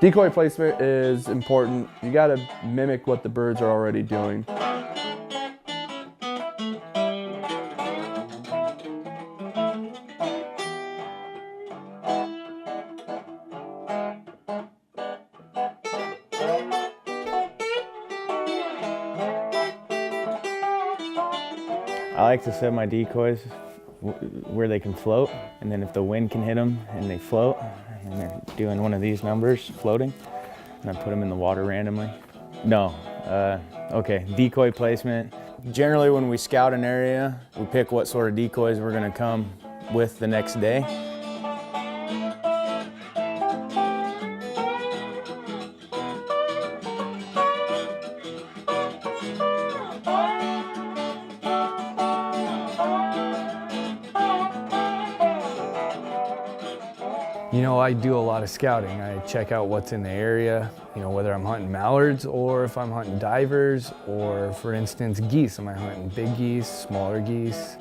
Decoy placement is important. You gotta mimic what the birds are already doing. I like to set my decoys where they can float, and then if the wind can hit them and they float, and they're doing one of these numbers, floating, and I put them in the water randomly. No, okay, decoy placement. Generally when we scout an area, we pick what sort of decoys we're gonna come with the next day. You know, I do a lot of scouting. I check out what's in the area, you know, whether I'm hunting mallards or if I'm hunting divers or, for instance, geese. Am I hunting big geese, smaller geese?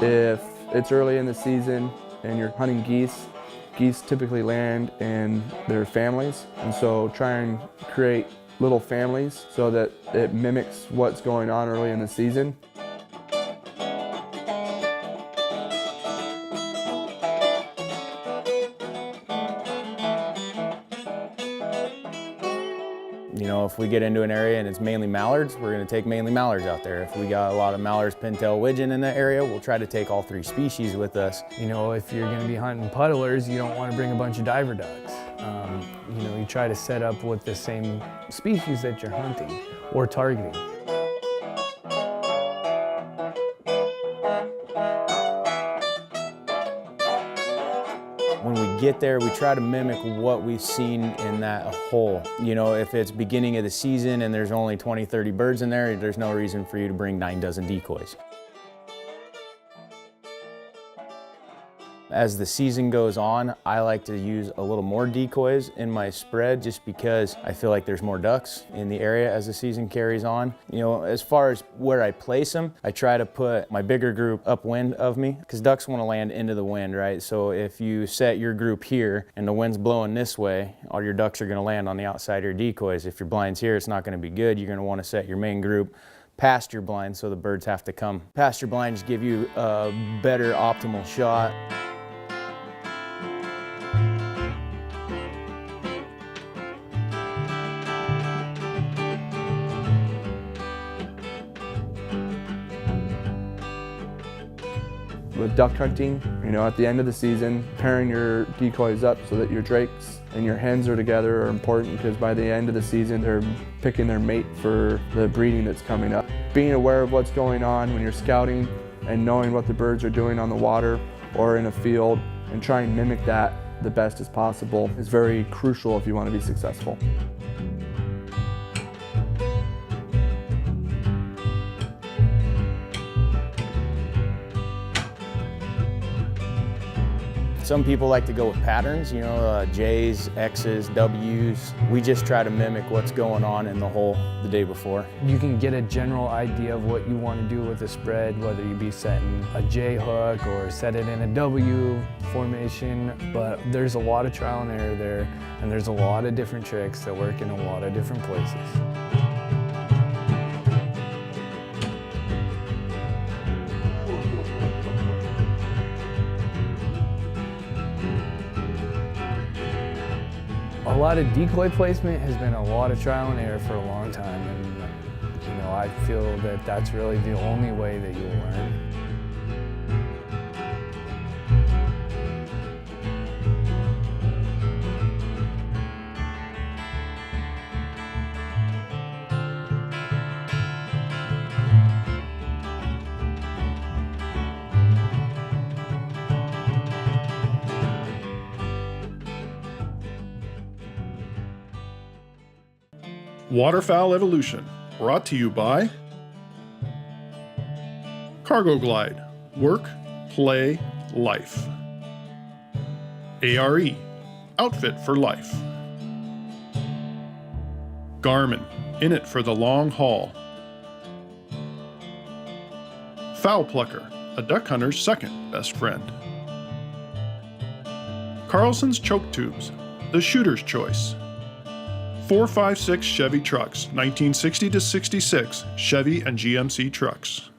If it's early in the season and you're hunting geese, geese typically land in their families, and so try and create little families so that it mimics what's going on early in the season. You know, if we get into an area and it's mainly mallards, we're gonna take mainly mallards out there. If we got a lot of mallards, pintail, widgeon in the area, we'll try to take all three species with us. You know, if you're gonna be hunting puddlers, you don't wanna bring a bunch of diver ducks. You know, you try to set up with the same species that you're hunting or targeting. When we get there, we try to mimic what we've seen in that hole. You know, if it's beginning of the season and there's only 20, 30 birds in there, there's no reason for you to bring 9 dozen decoys. As the season goes on, I like to use a little more decoys in my spread just because I feel like there's more ducks in the area as the season carries on. You know, as far as where I place them, I try to put my bigger group upwind of me because ducks want to land into the wind, right? So if you set your group here and the wind's blowing this way, all your ducks are going to land on the outside of your decoys. If your blind's here, it's not going to be good. You're going to want to set your main group past your blind so the birds have to come past your blind to give you a better optimal shot. With duck hunting, you know, at the end of the season, pairing your decoys up so that your drakes and your hens are together are important because by the end of the season, they're picking their mate for the breeding that's coming up. Being aware of what's going on when you're scouting and knowing what the birds are doing on the water or in a field and try and mimic that the best as possible is very crucial if you want to be successful. Some people like to go with patterns, you know, J's, X's, W's. We just try to mimic what's going on in the hole the day before. You can get a general idea of what you want to do with a spread, whether you be setting a J hook or set it in a W formation, but there's a lot of trial and error there, and there's a lot of different tricks that work in a lot of different places. A lot of decoy placement has been a lot of trial and error for a long time, and you know, I feel that that's really the only way that you'll learn. Waterfowl Evolution, brought to you by Cargo Glide, Work, Play, Life. ARE, outfit for life. GARMIN, in it for the long haul. Fowl Plucker, a duck hunter's second best friend. Carlson's Choke Tubes, the shooter's choice. 456 Chevy trucks, 1960 to 66 Chevy and GMC trucks.